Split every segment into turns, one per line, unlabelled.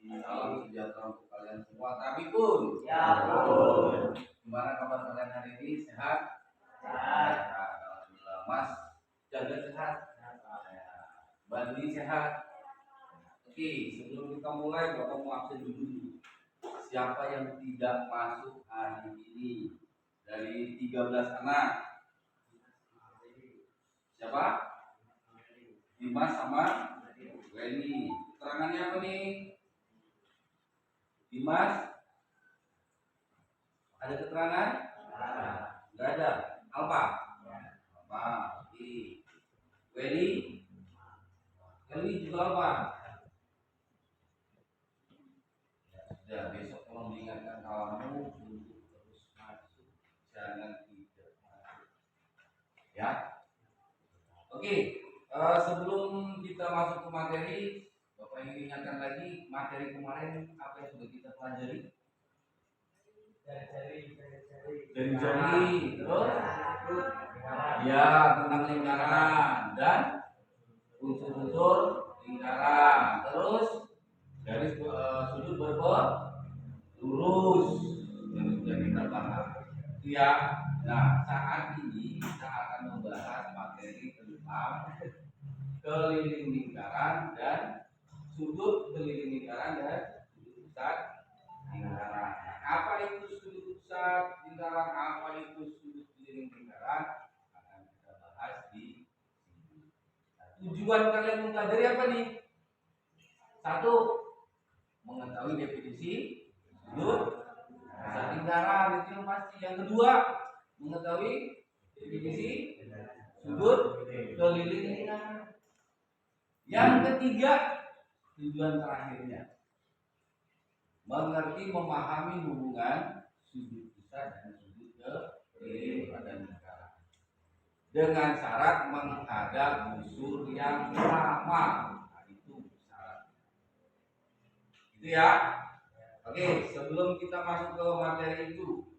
Salam sejahtera untuk kalian semua. Tapi pun,
Ya pun.
gimana kabar kalian hari ini? Sehat?
Sehat.
Alhamdulillah. Mas, jaga sehat. Bandi sehat. Oke, sebelum kita mulai, Bapak mau absen dulu. Siapa yang tidak masuk hari ini dari 13 anak? Siapa? Dimas sama Weni. Keterangannya apa nih? Dimas? Ada keterangan? Enggak ada. Alfa? Alfa. Oke. Weni? Weni juga Alfa. Ya, besok tolong diingatkan kawanmu untuk terus masuk, jangan tidak masuk. Ya. Oke. Sebelum kita masuk ke materi, Bapak ingin ingatkan lagi materi kemarin apa yang sudah kita pelajari? Jari-jari, terus ya tentang lingkaran dan unsur-unsur lingkaran, terus garis sudut lurus yang sudah kita bahas. Itu ya. Nah, saat ini kita akan membahas materi tentang keliling lingkaran dan sudut keliling lingkaran dan sudut pusat lingkaran. Apa itu sudut pusat lingkaran? Apa itu sudut keliling lingkaran? Akan kita bahas di sini. Nah, tujuan kalian mempelajari apa nih? Satu, mengetahui definisi sudut pusat lingkaran, itu yang pasti. Yang kedua, mengetahui definisi sudut keliling lingkaran. Yang ketiga, tujuan terakhirnya, mengerti memahami hubungan sudut pusat dan sudut keliling pada lingkaran dengan syarat menghadap busur yang sama. Nah, itu syarat. Itu ya. Oke, sebelum kita masuk ke materi itu,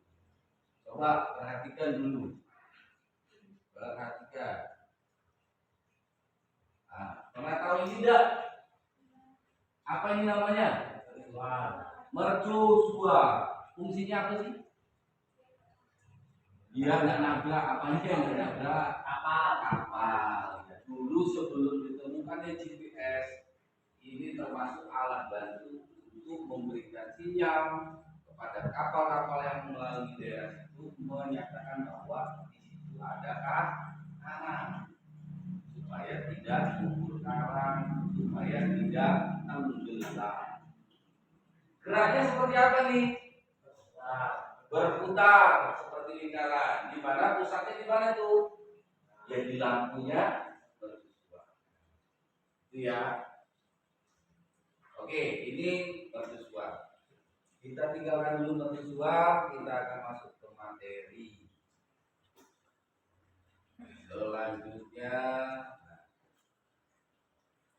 coba perhatikan dulu. Perhatikan. Nah, pernah tahu ini tidak? Apa ini namanya? Mercusuar. Fungsinya apa sih? Dia nggak nabrak. Apanya yang nggak nabrak? Kapal. Dulu sebelum ditemukannya GPS, ini termasuk alat bantu untuk memberikan sinyal kepada kapal-kapal yang melalui daerah itu, menyatakan bahwa di situ ada karang supaya tidak gugur karang, supaya tidak tenggelam. Geraknya seperti apa nih? Berputar seperti lingkaran. Di mana pusatnya di mana tuh? Ya di lampunya mercusuar. Itu ya. Oke, ini mercusuar. Kita tinggalkan dulu mercusuar, kita akan masuk ke materi. Selanjutnya,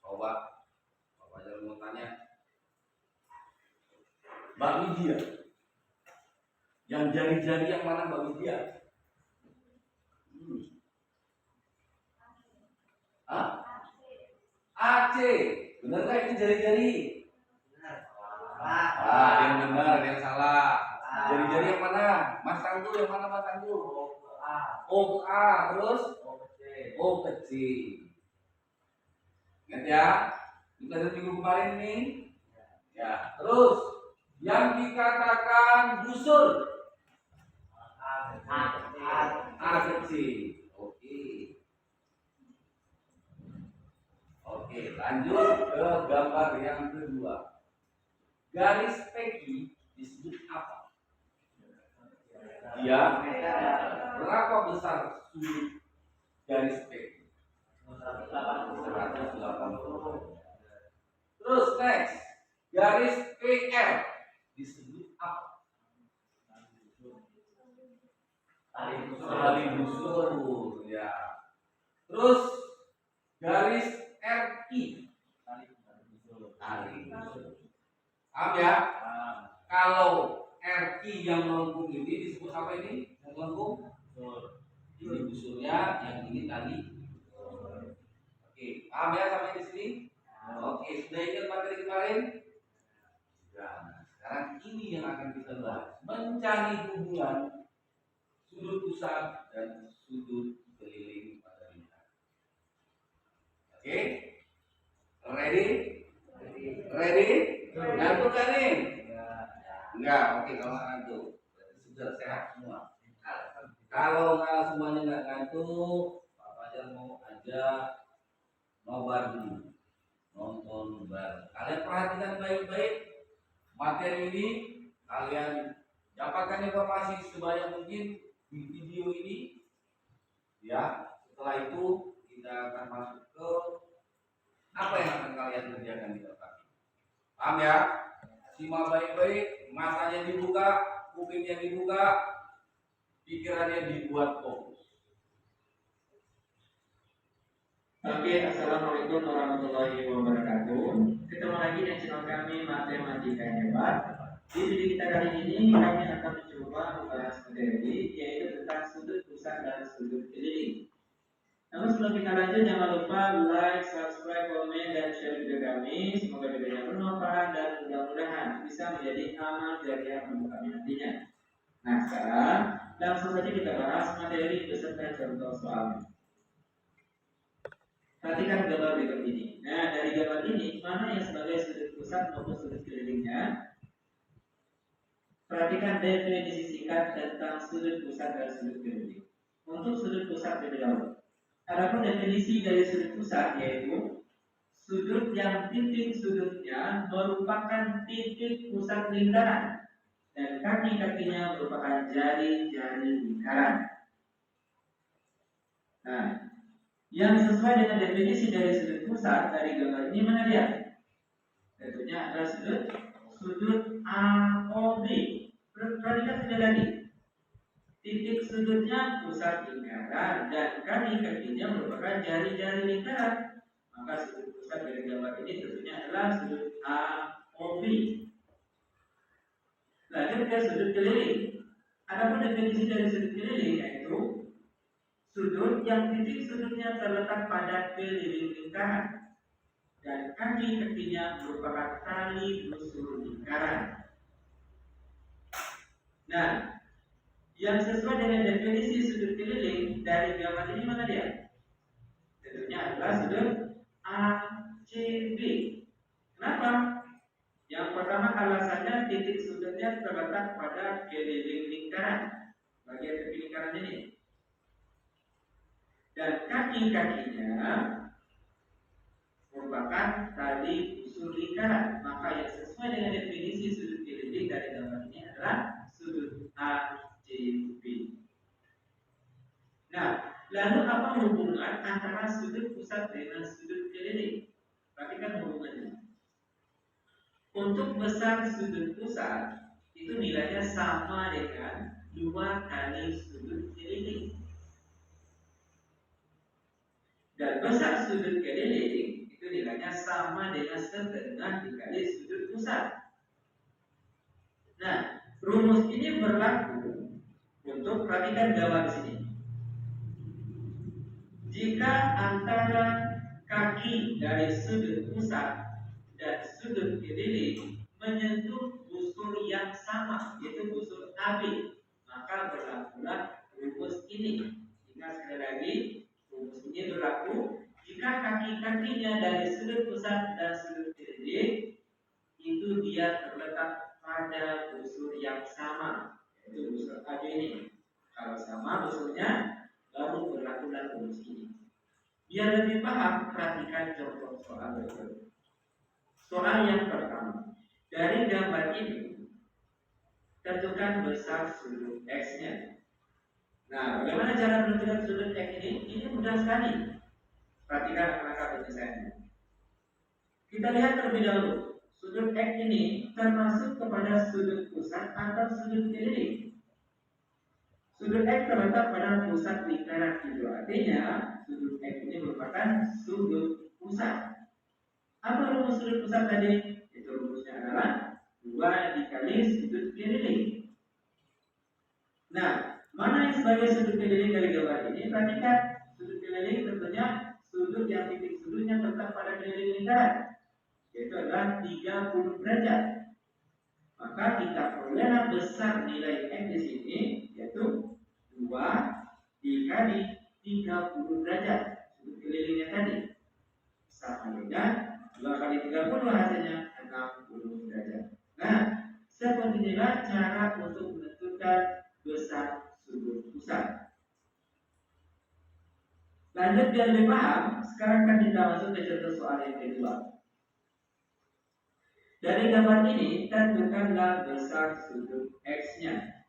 coba Bapak jangan mau tanya. Mbak Widya, yang jari-jari yang mana Mbak Widya? AC. Benar nggak itu jari-jari? Yang benar, yang salah. Jari-jari yang mana? Mas Tangguh yang mana Mas Tangguh? O ke A, terus O ke C. Ingat ya? Kita dari minggu kemarin nih. Ya, terus yang dikatakan busur A kecil. Oke, lanjut ke gambar yang kedua. Garis PQ disebut apa? Dia berapa besar sudut garis PQ? 180. Terus next, garis PL disebut apa? Tali busur, ya. Terus garis RI tali busur. Paham ya? Kalau RI yang melengkung ini disebut apa ini? Yang melengkung? Ini busurnya, yang ini tali. Oke, paham ya sampai di sini? Oke, sudah ingat materi kemarin? Nah, sekarang ini yang akan kita bahas. Mencari hubungan sudut pusat dan sudut keliling pada lingkaran. Oke? Ready? Ready? Ngantuk kan nih? Enggak, oke kalau nggak ngantuk. Berarti sudah sehat semua. Kalau nggak semuanya nggak ngantuk, Pak Fajar mau ajak nobar dulu, nonton bareng. Kalian perhatikan baik-baik materi ini, kalian dapatkan informasi sebanyak mungkin di video ini. Ya, setelah itu kita akan masuk ke apa yang akan kalian kerjakan di otak. Paham ya? Simak baik-baik, matanya dibuka, kupingnya dibuka, pikirannya dibuat fokus.
Oke, assalamualaikum warahmatullahi wabarakatuh. Ketemu lagi di channel kami Matematika Hebat. Di video kita kali ini kami akan mencoba membahas materi yaitu tentang sudut pusat dan sudut keliling. Namun sebelum kita lanjut, jangan lupa like, subscribe, komen, dan share video kami. Semoga videonya bermanfaat dan mudah-mudahan bisa menjadi amal jariah untuk kami nantinya. Nah, sekarang langsung saja kita bahas materi beserta contoh soalnya. Perhatikan gambar berikut ini. Nah, dari gambar ini, mana yang sebagai sudut pusat maupun sudut kelilingnya? Perhatikan definisi singkat tentang sudut pusat dan sudut keliling. Untuk sudut pusat lebih dahulu. Adapun definisi dari sudut pusat yaitu sudut yang titik sudutnya merupakan titik pusat lingkaran dan kaki-kakinya merupakan jari-jari lingkaran. Nah, yang sesuai dengan definisi dari sudut pusat dari gambar ini mana dia? Tentunya adalah sudut AOB. Perhatikan sekali lagi. Titik sudutnya pusat lingkaran dan kaki-kakinya merupakan jari-jari lingkaran. Maka sudut pusat dari gambar ini tentunya adalah sudut AOB. Lanjut ke sudut keliling. Adapun definisi dari sudut keliling yaitu sudut yang titik sudutnya terletak pada keliling lingkaran dan kaki-kakinya merupakan tali busur lingkaran. Nah, yang sesuai dengan definisi sudut keliling dari gambar ini mana dia? Tentunya adalah sudut ACB. Kenapa? Yang pertama alasannya titik sudutnya terletak pada keliling lingkaran, bagian tepi lingkaran ini. Dan kaki-kakinya merupakan tali busur lingkaran. Maka yang sesuai dengan definisi sudut keliling dari gambar ini adalah sudut ACB. Nah, lalu apa hubungan antara sudut pusat dengan sudut keliling? Perhatikan hubungannya. Untuk besar sudut pusat itu nilainya sama dengan 2 kali sudut keliling. Dan besar sudut keliling itu nilainya sama dengan setengah dikali sudut pusat. Nah, rumus ini berlaku untuk perhatikan gambar di sini. Jika antara kaki dari sudut pusat dan sudut keliling menyentuh busur yang sama, yaitu busur AB, maka berlakulah rumus ini. Ingat sekali lagi, rumus ini berlaku jika kaki-kakinya dari sudut pusat dan sudut keliling itu dia terletak pada busur yang sama, yaitu busur AB ini. Kalau sama busurnya, baru berlakulah rumus ini. Biar lebih paham, perhatikan contoh soal berikut. Soal yang pertama, dari gambar ini tentukan besar sudut X-nya. Nah, bagaimana cara menentukan sudut X ini? Ini mudah sekali. Perhatikan anak-anak penyelesaiannya. Kita lihat terlebih dahulu. Sudut X ini termasuk kepada sudut pusat atau sudut keliling. Sudut X terletak pada pusat lingkaran itu, artinya sudut X ini merupakan sudut pusat. Apa rumus sudut pusat tadi? Itu rumusnya adalah 2 dikali sudut keliling. Nah, mana yang sebagai sudut keliling dari gambar ini? Perhatikan, sudut keliling tentunya sudut yang titik sudutnya terletak pada keliling lingkaran. yaitu adalah 30 derajat. Maka kita perolehlah besar nilai X di sini, yaitu 2 dikali 30 derajat sudut kelilingnya tadi, sama dengan 2 kali 30 hasilnya 60 derajat. Nah, seperti inilah cara untuk menentukan besar sudut pusat. Lanjut biar lebih paham, sekarang kan kita masuk ke contoh soal yang kedua. Dari gambar ini, tentukanlah besar sudut X-nya.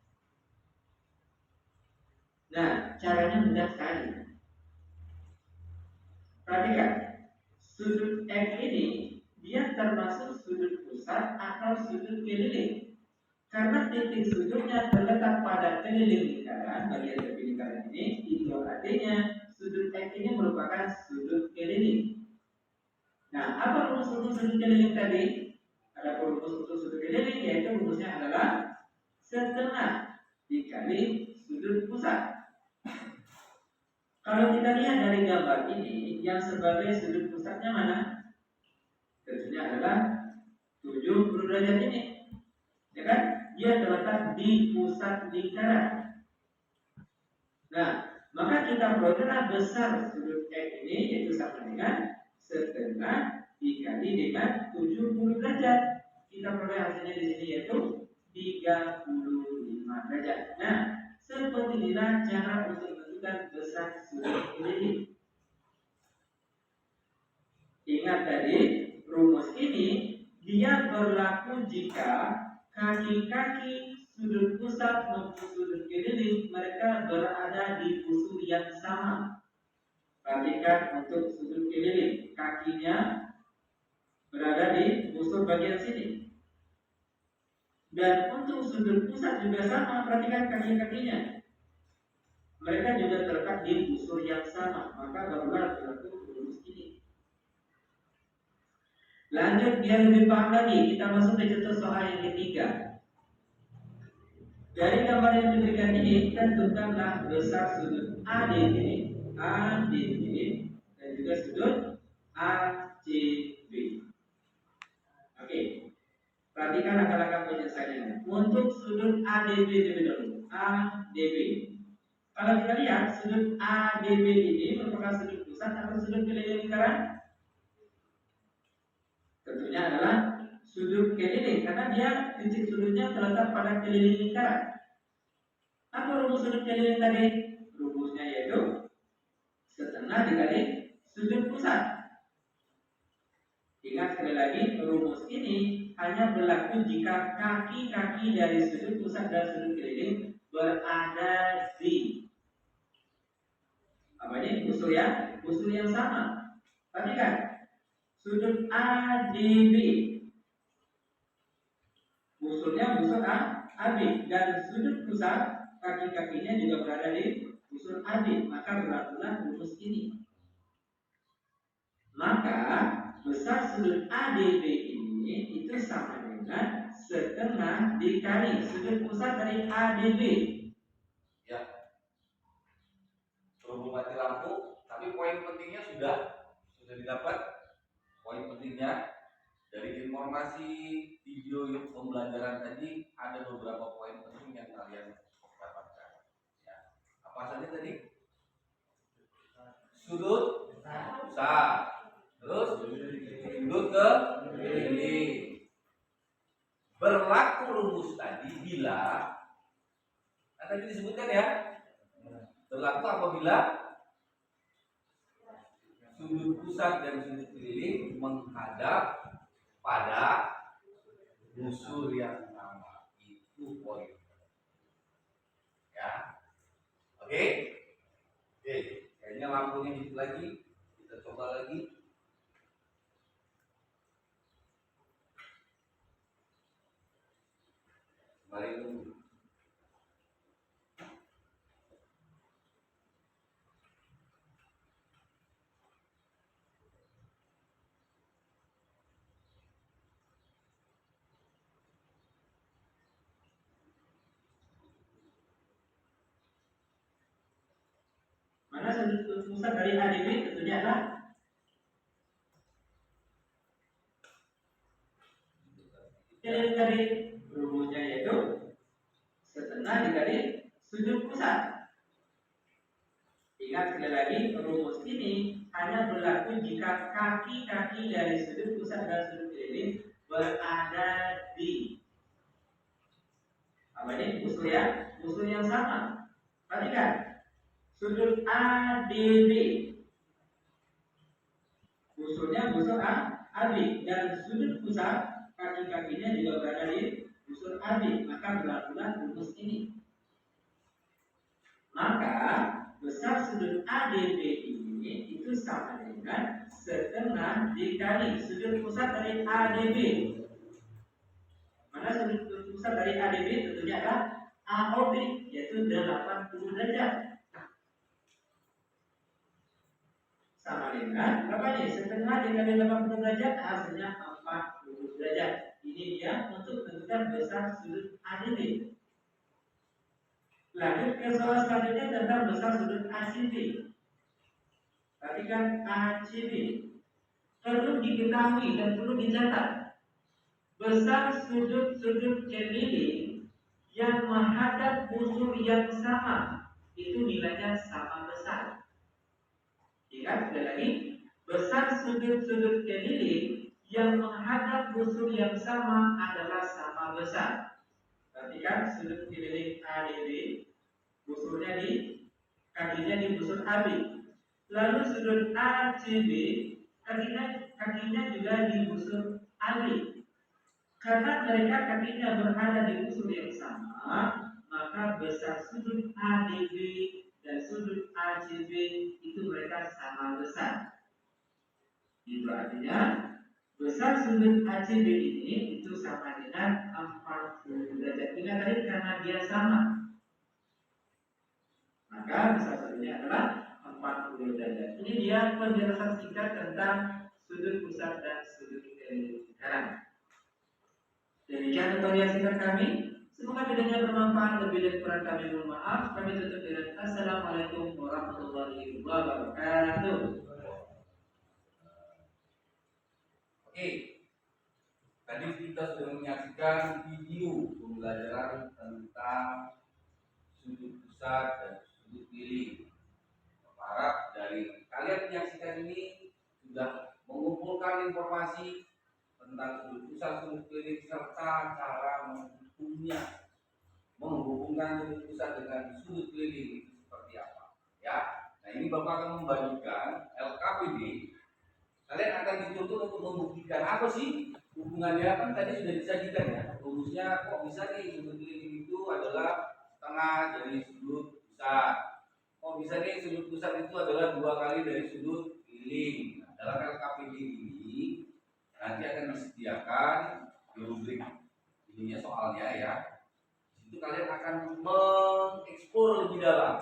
Nah, caranya mudah sekali. Perhatikan, sudut X ini dia termasuk sudut pusat atau sudut keliling. Karena titik sudutnya terletak pada keliling lingkaran, bagian tepi lingkaran ini, itu artinya sudut X ini merupakan sudut keliling. Nah, apa rumus untuk sudut keliling tadi? Ada rumus untuk sudut keliling, yaitu rumusnya adalah setengah dikali sudut pusat. Kalau kita lihat dari gambar ini, yang sebagai sudut pusatnya mana? Tentunya adalah 70 derajat ini, ya kan? Dia terletak di pusat lingkaran. Nah, maka kita perolehlah besar sudut X ini, yaitu sama dengan setengah dikali dengan 70 derajat. Kita peroleh hasilnya di sini yaitu 35 derajat. Nah, seperti inilah cara untuk menentukan besar sudut keliling. Ingat tadi, rumus ini dia berlaku jika kaki-kaki sudut pusat maupun sudut keliling mereka berada di busur yang sama. Perhatikan untuk sudut keliling, kakinya berada di busur bagian sini. Dan untuk sudut pusat juga sama, perhatikan kaki-kakinya. Mereka juga terletak di busur yang sama, maka barulah berlaku rumus ini. Lanjut biar lebih paham lagi, kita masuk ke contoh soal yang ketiga. Dari gambar yang diberikan ini, tentukanlah besar sudut ADB, dan juga sudut ACB. Oke, perhatikan langkah-langkah penyelesaiannya. Untuk sudut ADB terlebih dahulu, ADB. Kalau kita lihat sudut ADB ini merupakan sudut pusat atau sudut keliling lingkaran? Tentunya adalah sudut keliling karena dia titik sudutnya terletak pada keliling lingkaran. Apa rumus sudut keliling tadi? Rumusnya yaitu setengah dikali sudut pusat. Ingat sekali lagi, rumus ini hanya berlaku jika kaki-kaki dari sudut pusat dan sudut keliling berada di apa ini? Busur yang sama. Perhatikan, sudut ADB, busurnya busur AB, dan sudut pusat kaki-kakinya juga berada di busur AB, maka berlakulah rumus ini. Maka besar sudut ADB ini itu sama dengan setengah dikali sudut pusat dari ADB.
Ya, berhubung mati lampu, tapi poin pentingnya sudah didapat. Poin pentingnya dari informasi video pembelajaran tadi ada beberapa poin penting yang kalian dapatkan. Ya. Apa saja tadi? Sudut pusat, terus sudut keliling. Berlaku rumus tadi bila tadi disebutkan ya, berlaku apabila sudut pusat dan sudut keliling menghadap pada busur yang sama. Itu poin. Ya. Oke. Kayaknya lampunya gitu lagi. Kita coba lagi. Mari tunggu.
Mana sudut pusat dari ADB? Tentunya adalah Jadi tadi rumusnya yaitu setengah dikali sudut pusat. Ingat sekali lagi, rumus ini hanya berlaku jika kaki-kaki dari sudut pusat dan sudut keliling berada di apa ini? Busur yang sama. Perhatikan, sudut ADB, busurnya busur AB, dan sudut pusat kaki-kakinya juga berada di busur AB. Maka berlakulah rumus ini. Maka besar sudut ADB ini itu sama dengan setengah dikali sudut pusat dari ADB. Mana sudut pusat dari ADB tentunya adalah AOB, yaitu 80 derajat. Sama dengan berapa nih? Setengah dikali 80 derajat hasilnya 40 derajat. Ini dia untuk menentukan besar sudut ADB. Lanjut ke soal selanjutnya tentang besar sudut ACB. Perhatikan ACB. Perlu diketahui dan perlu dicatat, besar sudut-sudut keliling yang menghadap busur yang sama itu nilainya sama besar. Ingat sekali lagi, besar sudut-sudut keliling yang menghadap busur yang sama adalah sama besar. Perhatikan sudut keliling ADB, busurnya di kakinya di busur AB. Lalu sudut ACB, kakinya juga di busur AB. Karena mereka kakinya berada di busur yang sama, maka besar sudut ADB dan sudut ACB itu mereka sama besar. Itu artinya besar sudut ACB ini itu sama dengan 40 derajat. Ingat tadi karena dia sama, maka besar sudutnya adalah 40 derajat. Ini dia penjelasan singkat tentang sudut pusat dan sudut lingkaran. Demikian tutorial singkat kami. Semoga videonya bermanfaat. Lebih dari kurang kami mohon maaf. Kami tutup dengan Assalamualaikum warahmatullahi wabarakatuh.
Oke, tadi kita sudah menyaksikan video pembelajaran tentang sudut pusat dan sudut keliling. Harap dari kalian menyaksikan ini sudah mengumpulkan informasi tentang sudut pusat, sudut keliling serta cara menghubungkan sudut pusat dengan sudut keliling itu seperti apa. Ya, nah ini Bapak akan membagikan LKPD. Kalian akan dituntut untuk membuktikan apa sih hubungannya, kan tadi sudah disajikan ya. Rumusnya kok bisa nih sudut keliling itu adalah setengah dari sudut pusat. Oh bisa nih sudut pusat itu adalah 2 kali dari sudut keliling. Nah, dalam LKPD ini nanti akan disediakan di rubrik ininya soalnya ya. Di situ kalian akan mengeksplor lebih dalam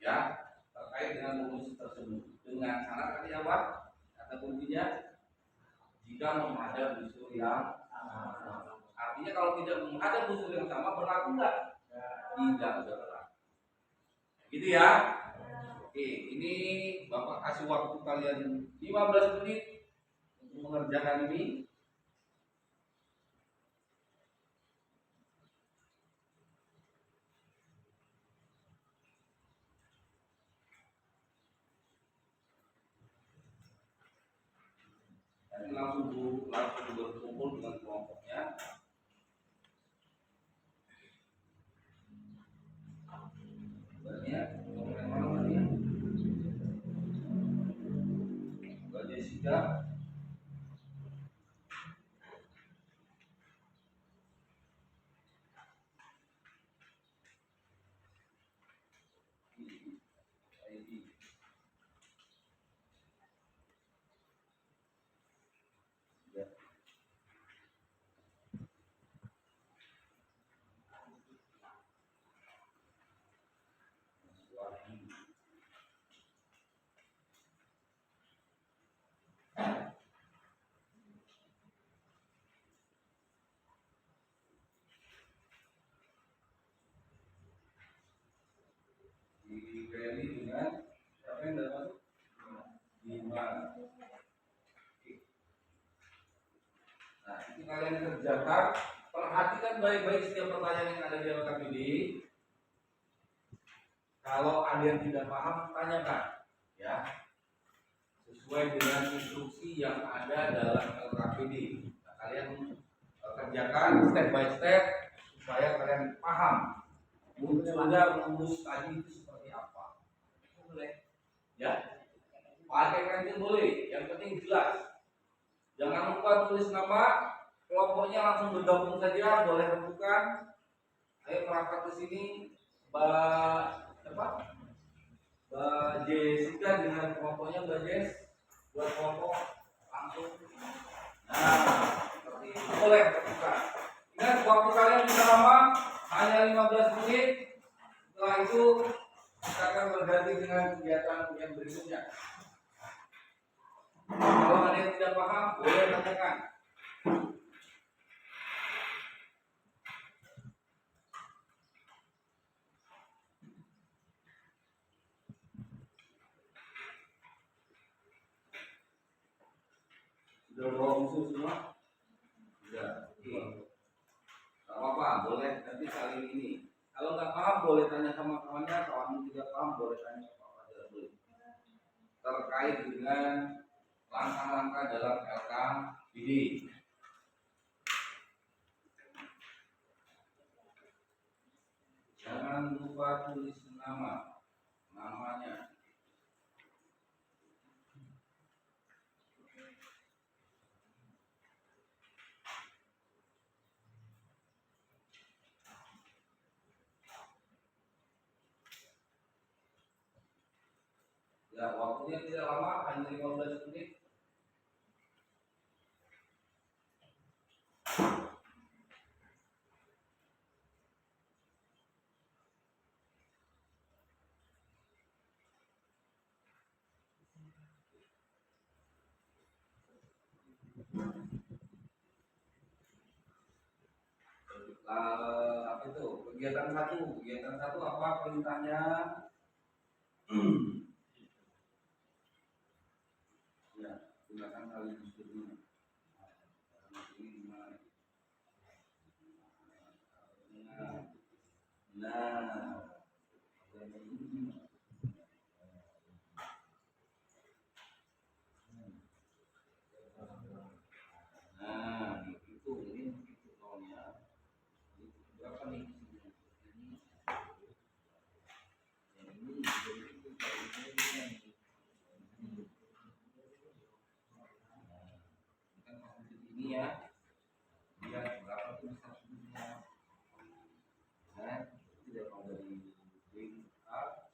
ya terkait dengan rumus tersebut. Dengan syarat tadi apa? Kata kuncinya jika menghadap busur yang sama. Artinya kalau tidak menghadap busur yang sama berlaku enggak? Tidak berlaku. Gitu ya. Oke, ini Bapak kasih waktu kalian 15 menit untuk mengerjakan ini. Nanti langsung berkumpul dengan kelompoknya. Banyak, yang mana tadi? Mbak Jessica. Nah, itu kalian kerjakan. Perhatikan baik-baik setiap pertanyaan yang ada di LKPD. Kalau ada yang tidak paham, tanyakan, ya, sesuai dengan instruksi yang ada dalam LKPD. Nah, kalian kerjakan step by step supaya kalian paham munculnya rumus tadi itu seperti apa. Boleh, ya. Pakai pensil boleh, yang penting jelas. Jangan lupa tulis nama kelompoknya, langsung bergabung saja, boleh rembukan. Ayo merapat ke sini, Mbak Jessica dengan kelompoknya, Mbak Jess buat kelompok langsung. Nah, seperti itu boleh terbuka. Ingat waktu kalian bisa lama hanya 15 menit. Setelah itu kita akan berganti dengan kegiatan yang berikutnya. Kalau ada yang tidak paham, boleh tanyakan. Sudah bawa musuh semua? Sudah. Oke. Tak apa-apa, boleh nanti saling ini. Kalau nggak paham boleh tanya sama kawannya, kawanmu tidak paham boleh tanya ke Pak Fajar, boleh. Terkait dengan langkah-langkah dalam LKPD. Jangan lupa tulis namanya. Ya, waktunya tidak lama, hanya 15 menit. Apa itu? Kegiatan satu apa perintahnya? Ya, gunakan kali disuruh. Nah, itu ini itu tahunnya. Berapa nih? Ini ya, lihat berapa tuh satunya. Tidak mau dari wing up.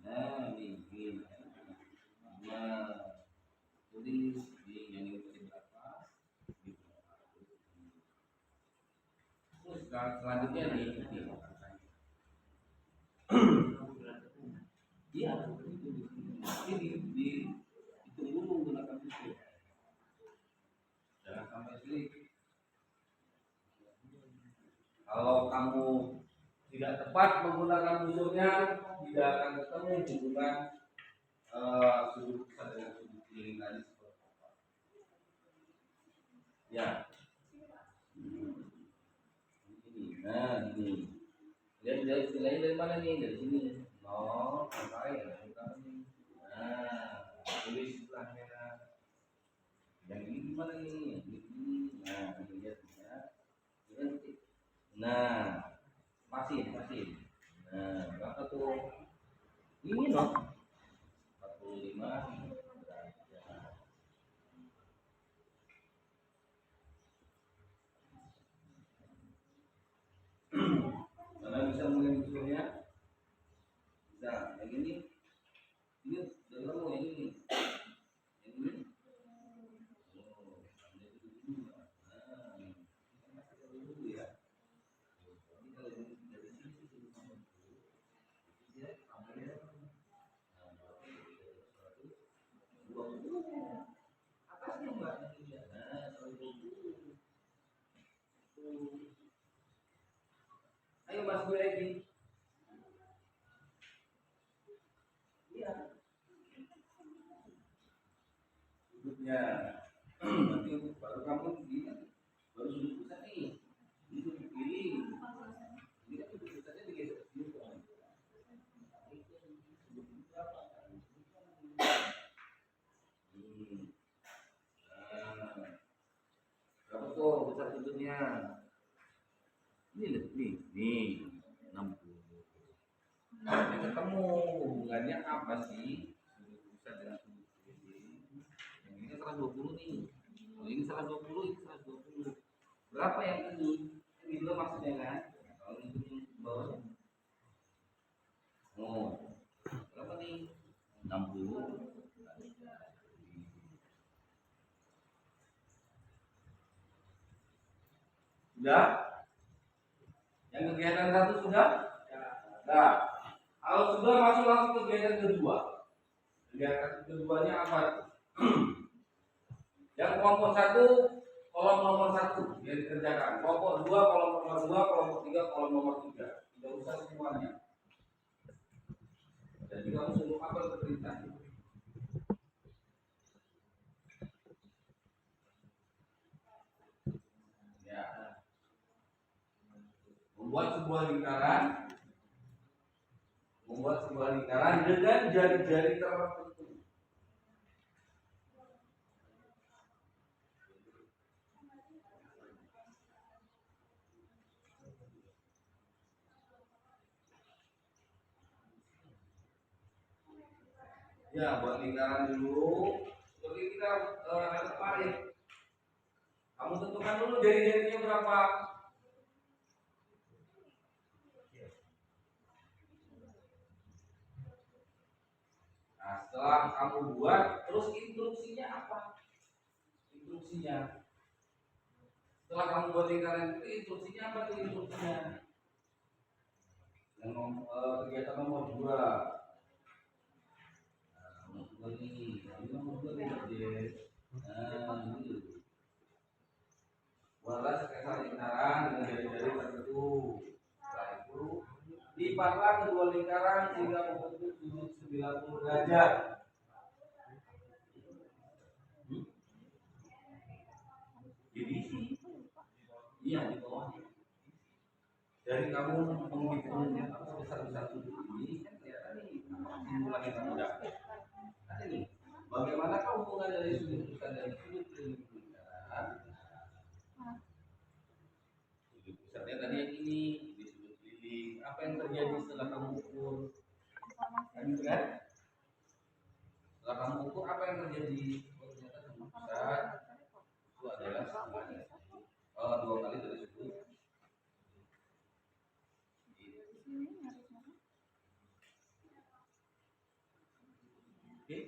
Nah, ini. Nah, tulis di yang ini berapa? Terus selanjutnya nih. Iya, ini ditunggu menggunakan busur. Jangan sampai sulit. Kalau kamu tidak tepat menggunakan busurnya, tidak akan ketemu hubungan sudut pusat dengan sudut keliling tadi seperti apa. Ya. Nah, ini. Lihat istilahnya dari mana nih? Dari sini. No, sampai ya. Nah, tulis sebelahnya. Yang ini gimana nih? Yang ini. Nah, ini lihat ya. Nah, masih. Nah, berapa tuh? Ini loh. 45. Karena bisa mulai usulnya. Bisa, yang ini dari kamu yang ini. Ayo Mas gue lagi. Ya. Nanti baru kamu ini baru sudut pusat nih. Ini sudut kiri. Ini kan sudut pusatnya digeser ke sini tuh. Nah, berapa tuh besar sudutnya? Ini nih 60. Nanti ketemu hubungannya apa sih sudut pusat dengan sudut kiri? Yang ini kan 120 nih. Kalau ini 120, ini 120. Berapa yang ini? Ini dulu maksudnya kan? Kalau itu yang bawah. Oh, berapa nih? 60. Sudah? Yang kegiatan satu sudah? Nah, kalau sudah masuk langsung ke kegiatan kedua. Kegiatan keduanya apa? Yang kelompok satu, kolom nomor satu yang dikerjakan. Kelompok dua, kolom nomor dua, kelompok tiga, kolom nomor tiga. Tidak usah semuanya. Jadi kamu suruh apa ke perintah? Ya, membuat sebuah lingkaran dengan jari-jari tertentu. Ya, buat lingkaran dulu. Seperti kita kemarin. Kamu tentukan dulu jari-jarinya berapa. Nah, setelah kamu buat, terus instruksinya apa? Instruksinya. Setelah kamu buat lingkaran itu, instruksinya apa tuh instruksinya? Yang kegiatan nomor 2. Nomor 2 nih. Ini nomor 2 nih, Dek. Nah, ini. Buatlah sketsa lingkaran dengan jari-jari tertentu. Setelah itu, lipatlah kedua lingkaran sehingga membentuk sudut 90 derajat. Divisi. Iya, di bawahnya. Dari kamu menghitung besar-besar sudut ini, kan kelihatan nih simpulan yang kamu dapat. Nah ini, bagaimana hubungan dari sudut pusat dan sudut keliling lingkaran? Sudut pusatnya tadi yang ini, di sudut keliling. Apa yang terjadi setelah kamu ukur? Kan? Setelah kamu ukur, apa yang terjadi? Oh, ternyata sudut pusat itu adalah semuanya. 2 kali dari sudut. Oke.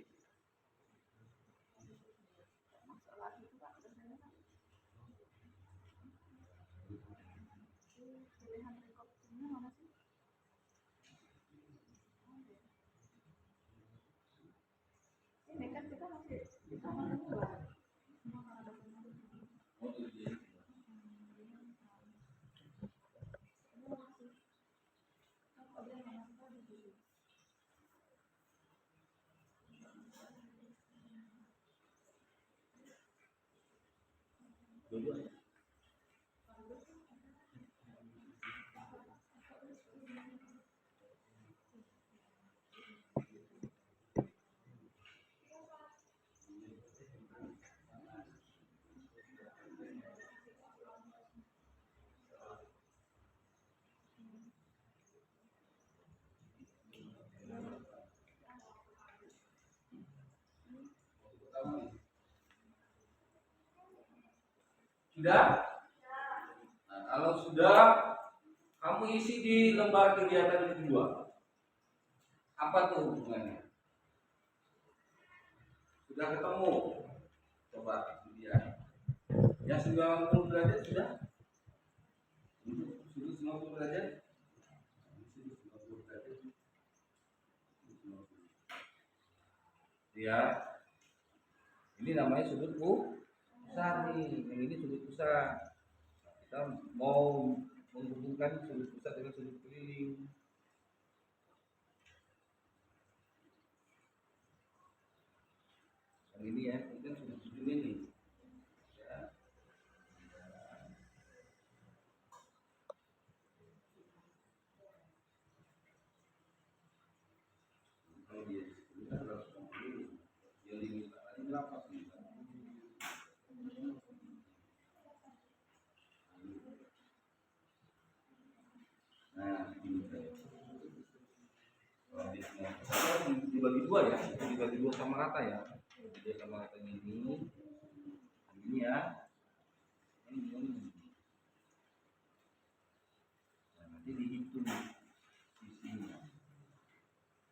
Ini kan kita masih di nomor 2.
Oh, iya. Dua-duanya. Sudah? Nah, kalau sudah, kamu isi di lembar kegiatan kedua. Apa tuh hubungannya? Sudah ketemu? Coba lihat. Yang 90 derajat sudah? Sudut 90 derajat? Sudut 90 derajat. Ya. Ini namanya sudut pusat nih. Yang ini sudut pusat. Kita mau menghubungkan sudut pusat dengan sudut keliling. Yang ini ini ya, ini kan sudut 7 ini. Ya. Kalau dia di sini kan 150, yang diminta tadi berapa sih? Nah, ini dibagi dua ya, dibagi dua sama rata ya. Jadi sama rata ini ya. Ini. Nah, nanti dihitung sisinya,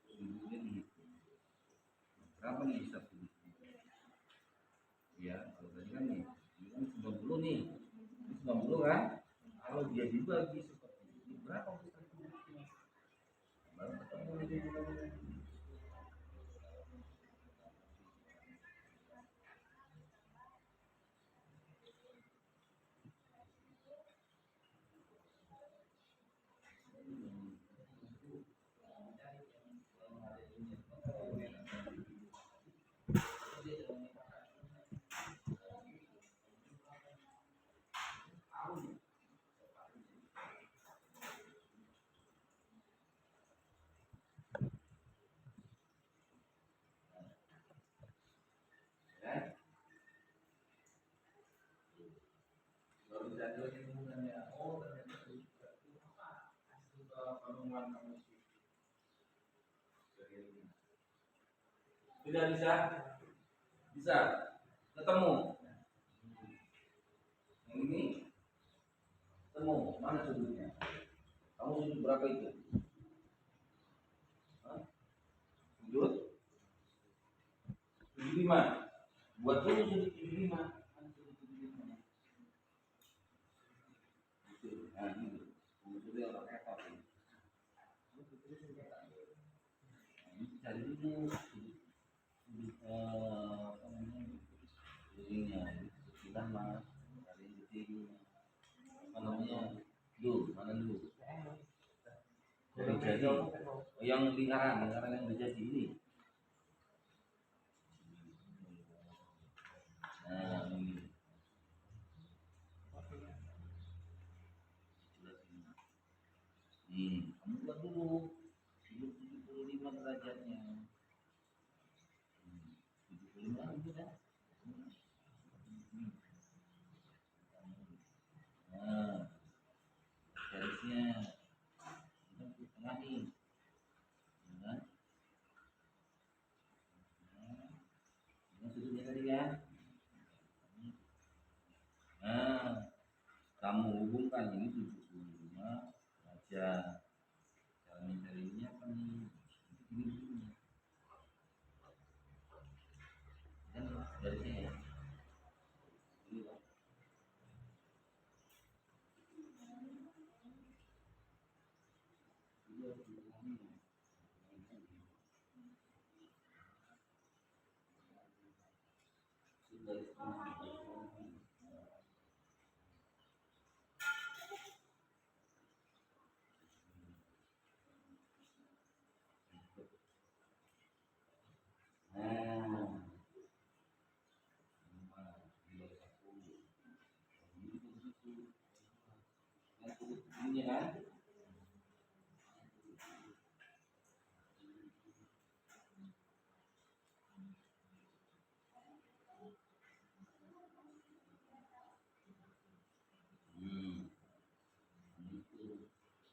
sudutnya dihitung. Berapa nih bisa sudutnya? Ya, kalau tadi kan nih, ini kan 90 nih, ini 90 kan? Kalau dia dibagi seperti ini, berapa besar sudutnya? Baru ketemu nih. Baru bisa lagi hubungannya. Oh, ternyata itu apa? Hasil penemuan kamu sih. Sudah bisa? Bisa. Ketemu. Yang ini ketemu. Mana sudutnya? Kamu sudut berapa itu? Hah? Sudut 75. Buat dulu sudut 75. Nah, gitu. Sudutnya pakai apa? Ini cari dulu sudut apa namanya? Ininya, kita mah cari detiknya. Apa namanya? Dulu, mana dulu? Jadi, yang lingkaran yang menjadi ini. Nah, ini. Kamu buat dulu 75 derajatnya. 75 itu kan? Nah, garisnya ini tengah nih. Nah, ini sudutnya tadi kan? Nah, kamu hubungkan ini 75 derajat. Cara mencarinya apa nih? Ini kan garisnya ya. Ini loh. Ini kan?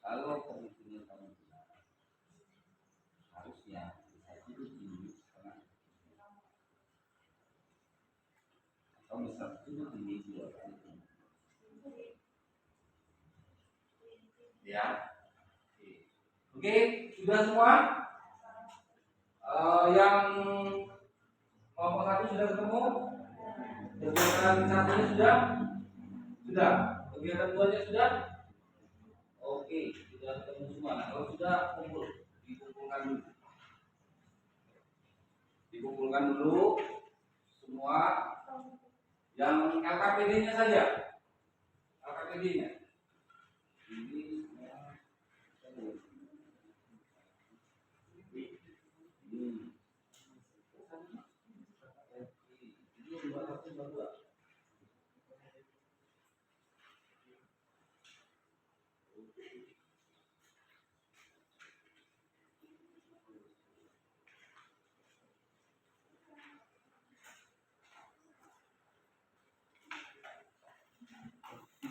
Kalau perhitungan kamu benar, harusnya bisa sudut ini setengah atau bisa sudut ini 2 kali. Ya. Oke, sudah semua? Yang kelompok 1 sudah ketemu? Kegiatan 1-nya sudah? Sudah. Kegiatan 2-nya sudah? Oke, sudah ketemu semua. Nah, kalau sudah kumpul, dikumpulkan dulu semua yang LKPD-nya saja. LKPD-nya. Ini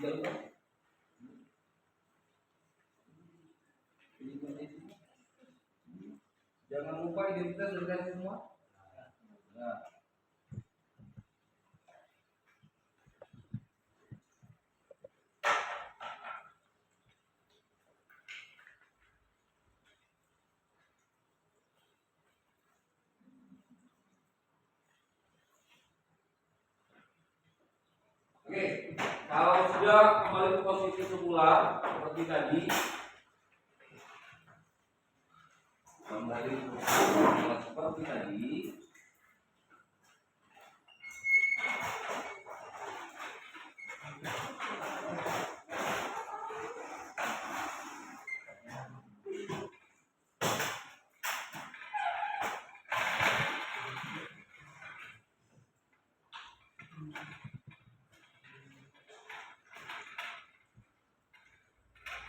Jangan lupa identitas sudah kasih semua. Nah. Oke, kalau sudah kembali ke posisi semula seperti tadi, kembali ke posisi semula seperti tadi.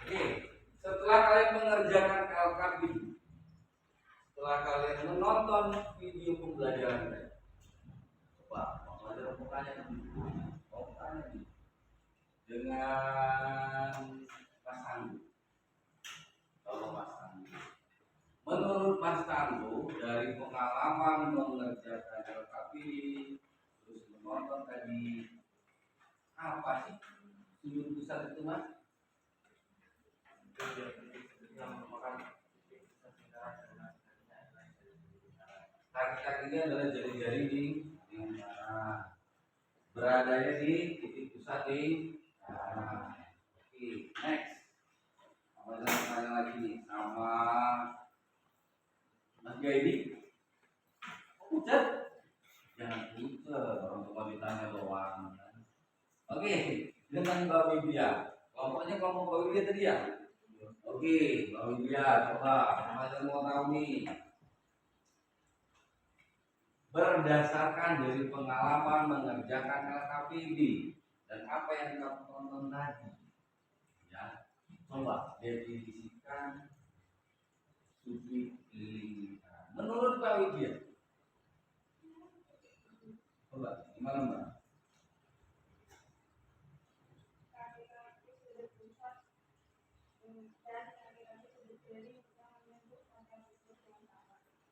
Oke, setelah kalian mengerjakan LKB, setelah kalian menonton video pembelajaran tadi, coba pembelajaran mukanya dengan Mas Anggu. Kalau Mas Anggu, menurut Mas Anggu dari pengalaman mengerjakan LKB terus menonton tadi, apa sih sudut pusat itu, Mas? Kaki-kakinya adalah jari-jari di mana, beradanya di titik pusat di mana. Oke, next. Apa tanya lagi sama Mas Gaidi? Pucat? Jangan pucat, orang tua ditanya doang. Oke, dengan Mbak Widya. Kelompoknya kelompok Mbak Widya tadi ya? Oke, Mbak Widya, coba ada mau tahu nih. Berdasarkan dari pengalaman mengerjakan LKPD dan apa yang kamu tonton tadi, ya, coba definisikan sudut keliling. Menurut Mbak Widya, coba gimana Mbak?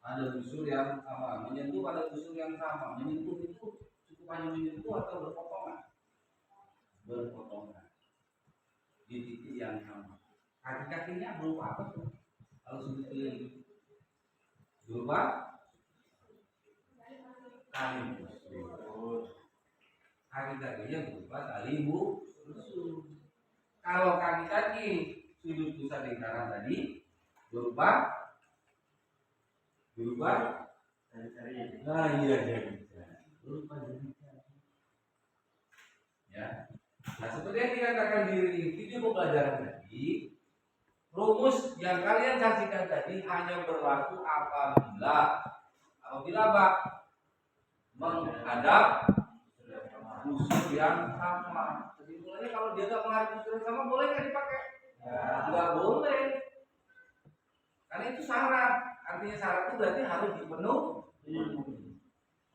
Ada busur yang sama, menyentuh pada busur yang sama. Menyentuh itu cukup hanya menyentuh atau berpotongan? Berpotongan di titik yang sama. Kaki-kakinya berupa apa tuh? Kalau sudut keliling berupa tali busur. Kaki-kakinya berupa tali busur. Kalau kaki-kaki sudut pusat lingkaran tadi berupa jari-jari. Nah iya jari-jari. Berupa jari-jari. Ya. Nah seperti yang dikatakan di video pembelajaran tadi, rumus yang kalian saksikan tadi hanya berlaku apabila apa? Menghadap busur yang sama. Kesimpulannya kalau dia nggak menghadap busur yang sama, boleh nggak dipakai? Nggak boleh. Karena itu syarat. Artinya syarat itu berarti harus dipenuhi.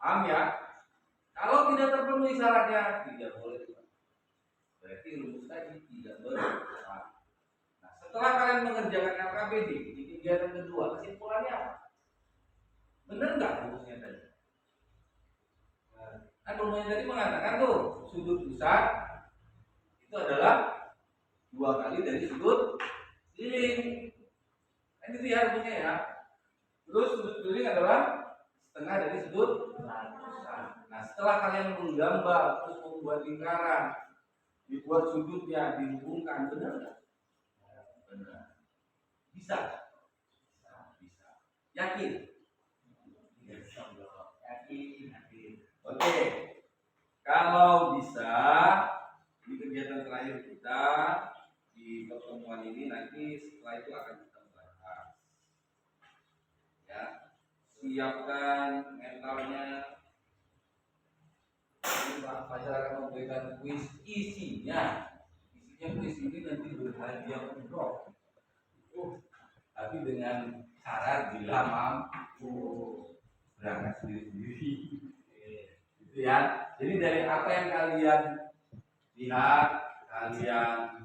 Paham ya? Kalau tidak terpenuhi syaratnya, tidak boleh. Berarti rumus tadi tidak berlaku. Nah, setelah kalian mengerjakan LKPD di kegiatan kedua, kesimpulannya apa? Benar nggak rumusnya tadi? Kan rumusnya tadi mengatakan tuh sudut pusat itu adalah 2 kali dari sudut keliling. Kan itu ya rumusnya ya. Terus sudut keliling adalah setengah dari sudut pusat. Nah setelah kalian menggambar terus membuat lingkaran, dibuat sudutnya dihubungkan, benar nggak? Benar. Bisa. Yakin? Yakin. Oke. Kalau bisa di kegiatan terakhir kita di pertemuan ini nanti setelah itu akan kita bahas. Ya, siapkan mentalnya. Pak Fajar akan memberikan kuis isinya kuis ini nanti berhadiah umroh. Tapi dengan syarat bila mampu berangkat sendiri. Gitu ya. Jadi dari apa yang kalian lihat, kalian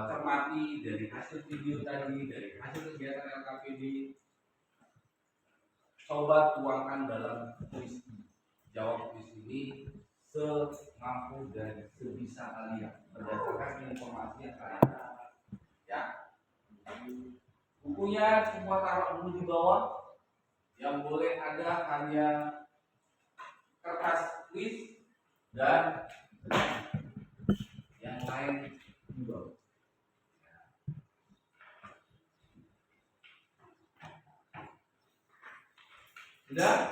cermati dari hasil video tadi, dari hasil kegiatan LKPD, coba tuangkan dalam kuis ini. Jawab kuis ini semampu dan sebisa kalian berdasarkan informasi yang kalian dapat. Ya, bukunya semua taruh dulu di bawah. Yang boleh ada hanya kertas kuis dan yang lain di bawah. Sudah?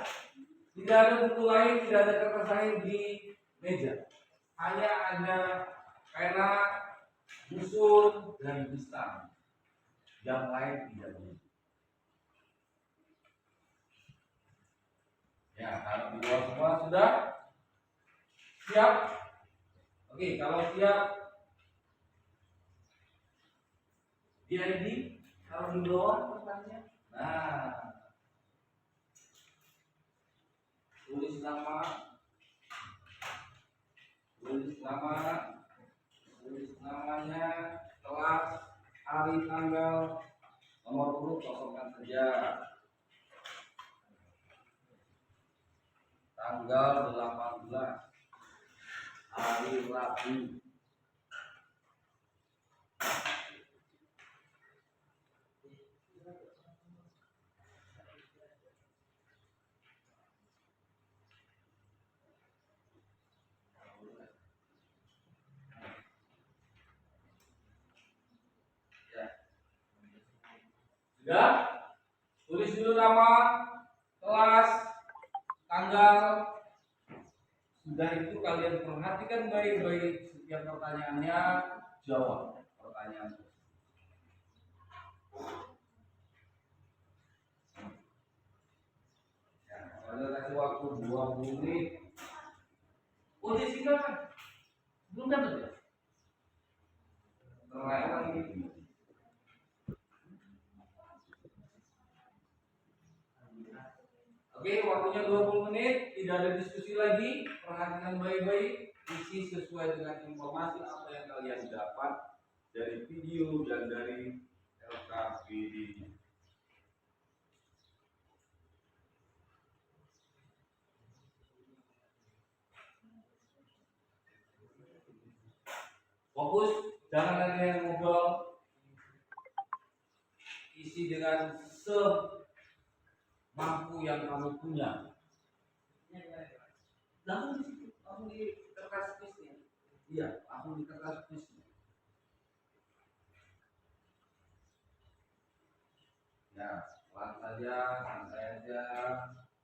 Tidak ada buku lain, tidak ada kertas lain di meja. Hanya ada pena, busur, dan pisang. Yang lain tidak boleh. Ya, kalau di bawah semua sudah siap. Oke, kalau siap, di ID, kalau di bawah kertasnya. Nah, tulis nama, tulis namanya, kelas, hari, tanggal, nomor urut kosongkan saja. Tanggal 18 hari Rabu. Sudah? Tulis dulu nama, kelas, tanggal. Sudah itu kalian perhatikan baik-baik setiap pertanyaannya, jawab pertanyaan. Ya, saya kasih waktu 20 menit. Oh, Jessica kan? Belum dapat ya? Terlewat ini. Oke, waktunya 20 menit, tidak ada diskusi lagi. Perhatikan baik-baik, isi sesuai dengan informasi apa yang kalian dapat dari video dan dari LKPD. Fokus, jangan ada yang ngobrol. Isi dengan semampu yang kamu punya. Langsung di situ, langsung di kertas kuisnya. Iya, langsung di kertas kuisnya. Ya, pelan saja, santai aja.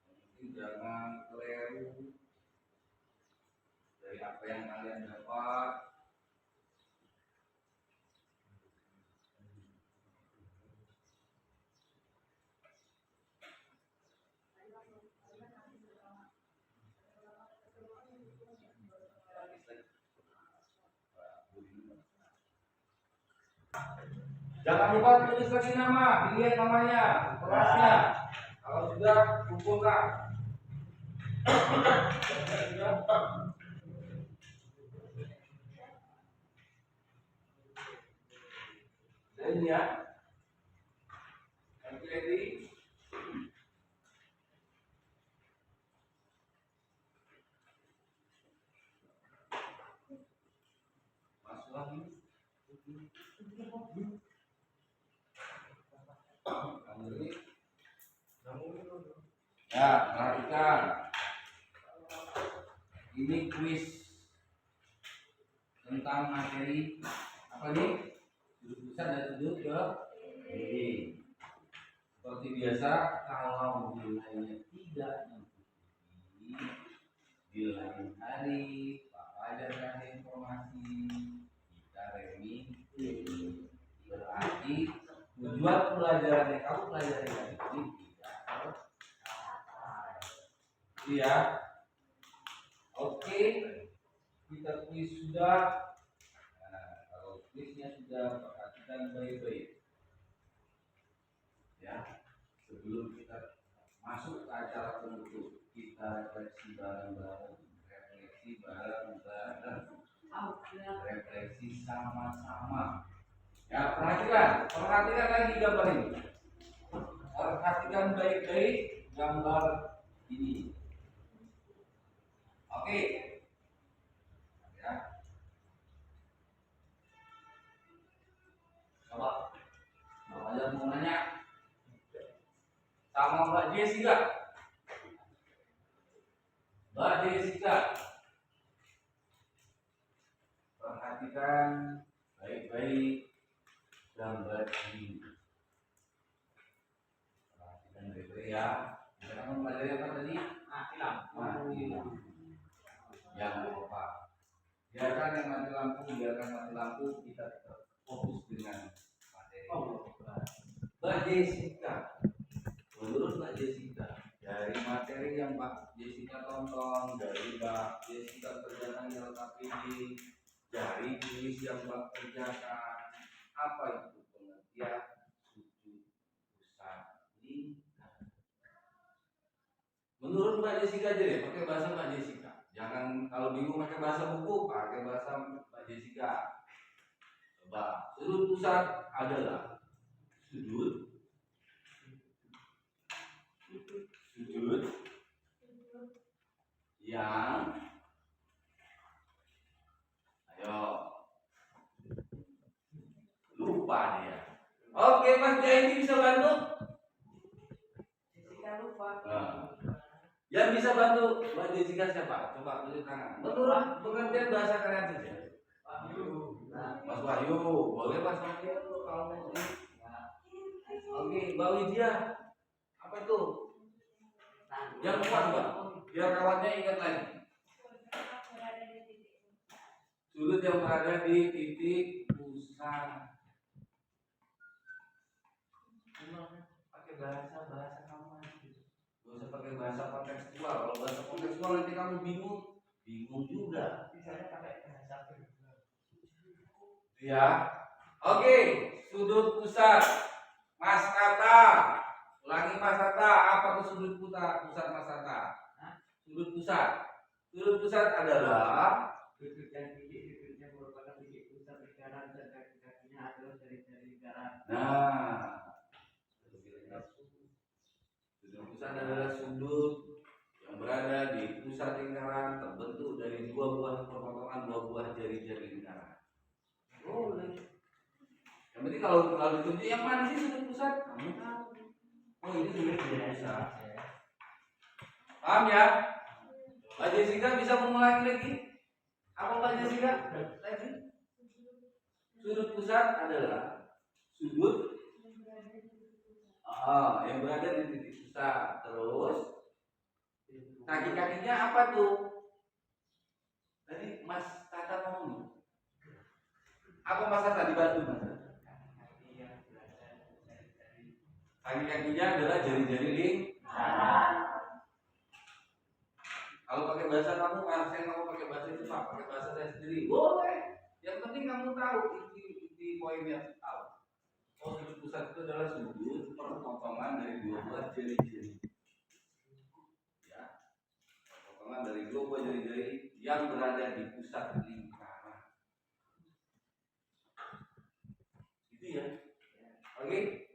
Mungkin jangan keliru dari apa yang kalian dapat. Jangan lupa tulis lagi nama, dilihat namanya, kelasnya. Kalau sudah, kumpulkan. Dan ya, ready. Masuk lagi. Ya, perhatikan. Ini kuis tentang materi apa nih? Sudut pusat dan sudut ke ini. Seperti biasa, kalau nilainya tidak mengikuti di lain hari, Bapak ajarkan informasi, kita remisi. Berarti tujuan pelajaran yang kamu pelajari hari ini tidak selesai. Iya. Oke, kita kuis sudah. Nah, kalau kuisnya sudah, perhatikan baik-baik. Ya, sebelum kita masuk ke acara penutup, kita refleksi bareng-bareng. Refleksi sama-sama. Ya, perhatikan lagi gambar ini. Perhatikan baik-baik gambar ini. Oke. Ya. Coba. Ada mau nanya sama Mbak Jessica. Mbak Jessica. Perhatikan baik-baik gambar ini. Perhatikan baik-baik ya. Kita mempelajari apa tadi? Mati lampu. Yang apa? Biarkan yang mati lampu, kita tetap fokus dengan materi. Mbak Jessica, menurut Mbak Jessica, dari materi yang Mbak Jessica tonton, dari Mbak Jessica kerjakan di LKPD, dari tulis yang Mbak kerjakan, apa itu pengertian sudut pusat lingkaran? Menurut Mbak Jessica aja deh, pakai bahasa Mbak Jessica. Jangan kalau bingung pakai bahasa buku, pakai bahasa Mbak Jessica. Coba, sudut pusat adalah sudut yang lupa dia. Oke, Mas Jaya bisa bantu?
Jessica lupa.
Yang bisa bantu Mbak Jessica siapa? Coba tunjuk tangan. Menurut pengertian bahasa kalian saja. Mas Wahyu, boleh Mas Wahyu kalau mau ini. Oke, Mbak Widya. Apa itu? Yang kuat Mbak. Biar kawannya ingat lagi. Sudut yang berada di titik pusat. Pakai bahasa kamu aja. Gak usah pakai bahasa kontekstual. Kalau bahasa kontekstual nanti kamu bingung juga.
Misalnya pakai bahasa
Ya. Oke, sudut pusat. Mas Kata. Ulangi Mas Kata, apa itu sudut pusat Mas Kata? Sudut pusat. Sudut pusat adalah
sudut yang titik-titiknya merupakan titik pusat lingkaran dan kaki-kakinya adalah jari-jari lingkaran.
Nah, sudut pusat adalah sudut yang berada di pusat lingkaran terbentuk dari dua buah jari-jari lingkaran. Boleh. Yang penting kalau ditunjuk yang mana sih sudut pusat? Kamu tahu. Oh, ini sudut pusat. Paham ya? Mbak Jessica bisa mengulangi lagi? Apa Mbak Jessica? Lagi. Sudut pusat adalah sudut yang berada di titik pusat. Terus kaki-kakinya apa tuh? Tadi Mas Tata ngomong. Apa Mas Tata dibantu Mas? Kaki-kakinya adalah jari-jari lingkaran. Kalau pakai bahasa kamu, saya kamu pakai bahasa itu Pak, pakai bahasa saya sendiri. Boleh. Yang penting kamu tahu inti poinnya tahu. Oh, sudut pusat itu adalah sudut perpotongan dari dua buah jari-jari. Ya. Perpotongan dari dua buah jari-jari yang berada di pusat lingkaran. Itu ya. Oke?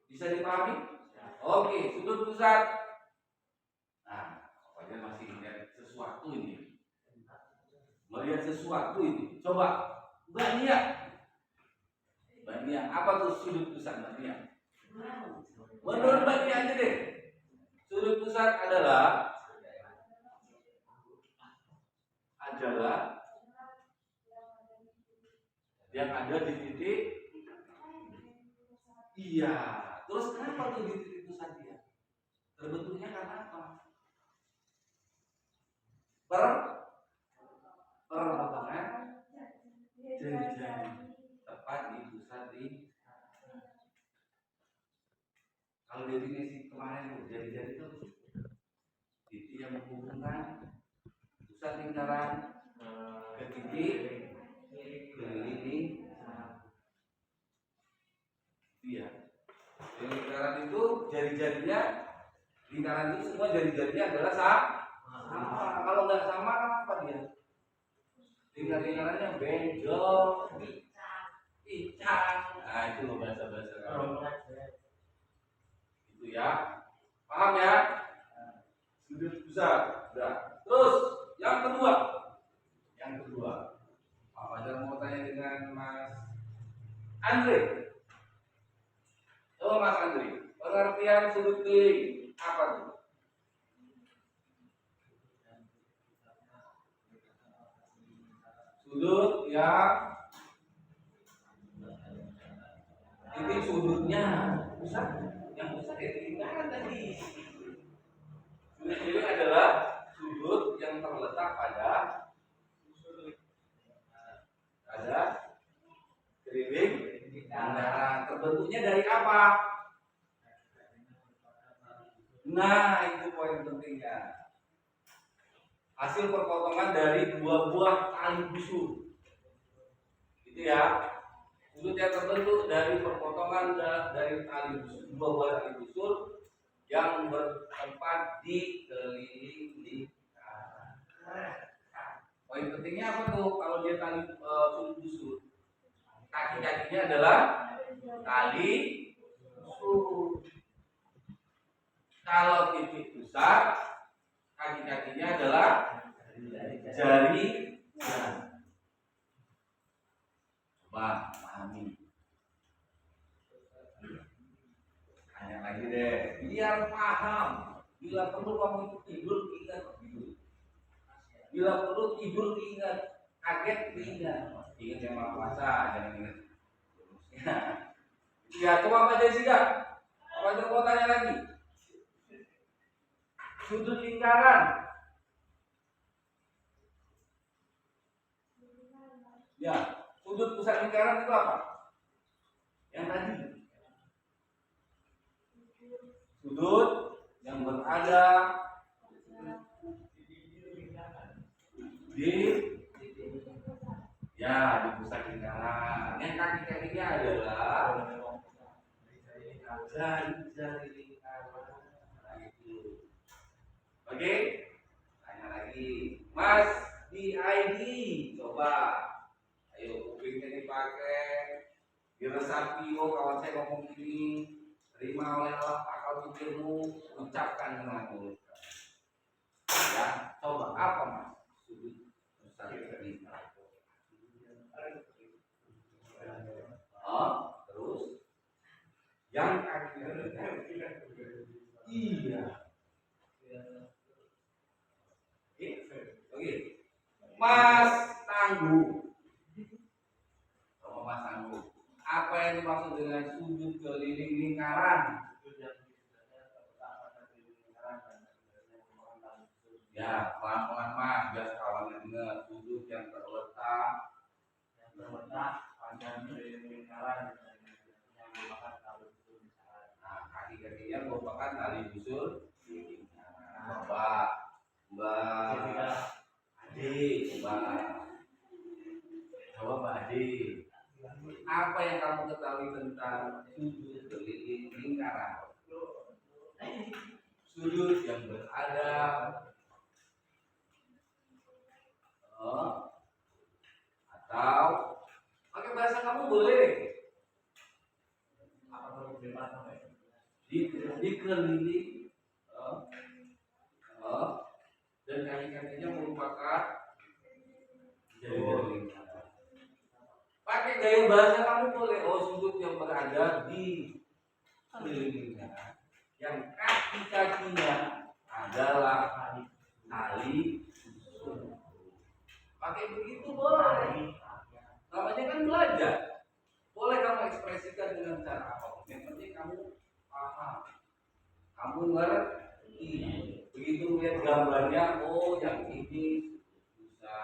Bisa dipahami? Oke, sudut pusat. Nah, pokoknya masih melihat sesuatu ini. Melihat sesuatu ini. Coba, Mbak Nia. Mbak Nia, apa tuh sudut pusat Mbak Nia? Menurut Mbak Nia aja deh. Sudut pusat adalah yang ada di titik. Iya. Terus kenapa tuh di titik pusat dia? Terbentuknya karena apa? Perpotongan jari-jari tepat di pusat lingkaran. Kalau definisi kemarin jari-jari itu titik yang menghubungkan pusat lingkaran ke titik keliling. Iya. Lingkaran itu jari-jarinya, lingkaran itu semua jari-jarinya adalah sama. Kalau nggak sama, apa dia? Lingkar-lingkarannya benjol, pincang. Nah itu loh bahasa-bahasa kamu. Itu ya. Paham ya? Sudut besar. Udah. Terus yang kedua. Pak Fajar mau tanya dengan Mas Andre. Oh Mas Andre, pengertian sudut keliling apa tuh? Sudut yang titik sudutnya pusat, yang pusat itu lingkaran tadi. Sudut keliling adalah sudut yang terletak pada keliling lingkaran. Terbentuknya dari apa? Nah, itu poin pentingnya. Hasil perpotongan dari dua buah tali busur. Itu ya. Sudut yang terbentuk dari perpotongan dari tali busur, dua buah tali busur yang bertempat di keliling lingkaran. Poin pentingnya apa tuh? Kalau dia tali sudut busur, kaki-kakinya adalah tali busur. Kalau titik pusat, kaki-kakinya adalah jari. Coba pahami. Tanya lagi deh, biar paham. Bila perlu kamu itu tidur ingat gitu. Bila perlu tidur ingat, kaget ingat. Ingat yang maha kuasa, jangan ingat. Ya, coba Pak Jessica. Apa aja mau tanya lagi? Sudut lingkaran. Ya, sudut pusat lingkaran itu apa? Yang tadi. Sudut yang berada di pusat lingkaran. Yang kaki-kakinya adalah jari-jari lingkaran. Oke, tanya lagi, Mas DID, coba, ayo kupingnya dipakai, diresapi, oh kawan saya ngomong gini, terima oleh Allah akal pikirmu, ucapkan dengan mulut. Ya, coba apa Mas? Sudut pusat lingkaran. Oh, terus, yang kaki-kaki, iya. Oke, Mas Tangguh. Oh, Mas Tangguh. Apa yang dimaksud dengan sudut keliling lingkaran? Ya, pelan-pelan Mas, biar kawannya dengar. Sudut yang terletak pada keliling lingkaran yang merupakan tali busur. Nah, kaki-kakinya merupakan tali busur. Coba Mbak Ade, Mbak Ade, apa yang kamu ketahui tentang sudut keliling lingkaran? Sudut yang berada atau pakai bahasa kamu boleh dikelilingi dan kaki-kakinya merupakan jari-jari lingkaran. Pakai gaya bahasa kamu boleh. Oh, sudut yang berada di keliling lingkaran, yang kaki-kakinya adalah tali busur. Pakai begitu boleh. Namanya kan belajar. Boleh kamu ekspresikan dengan cara apapun. Yang penting kamu paham, kamu ngerti. Begitu lihat gambarnya, oh yang ini bisa,